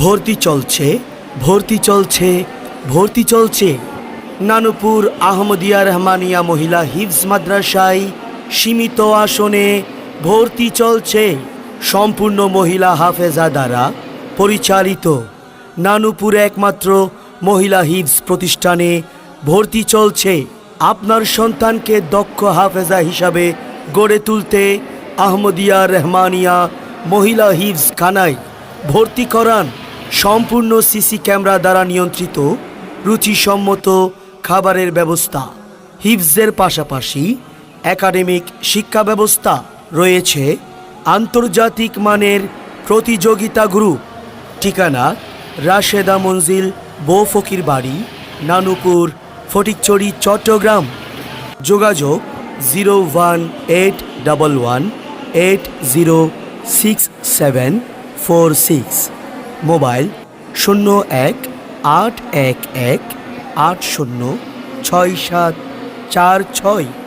ভর্তি চলছে, ভর্তি চলছে, ভর্তি চলছে। নানুপুর আহমদিয়া রহমানিয়া মহিলা হিফজ মাদ্রাসায় সীমিত আসনে ভর্তি চলছে। সম্পূর্ণ মহিলা হাফেজা দ্বারা পরিচালিত নানুপুর একমাত্র মহিলা হিফজ প্রতিষ্ঠানে ভর্তি চলছে। আপনার সন্তানকে দক্ষ হাফেজা হিসাবে গড়ে তুলতে আহমদিয়া রহমানিয়া মহিলা হিফজ খানায় ভর্তি করান। সম্পূর্ণ সিসি ক্যামেরা দ্বারা নিয়ন্ত্রিত রুচিসম্মত খাবারের ব্যবস্থা, হিফজের পাশাপাশি একাডেমিক শিক্ষা ব্যবস্থা রয়েছে। আন্তর্জাতিক মানের প্রতিযোগিতা গ্রুপ। ঠিকানা রাশেদা মঞ্জিল বৌফকির বাড়ি, নানুপুর, ফটিকছড়ি, চট্টগ্রাম। যোগাযোগ 01811806746। মোবাইল 018118067446।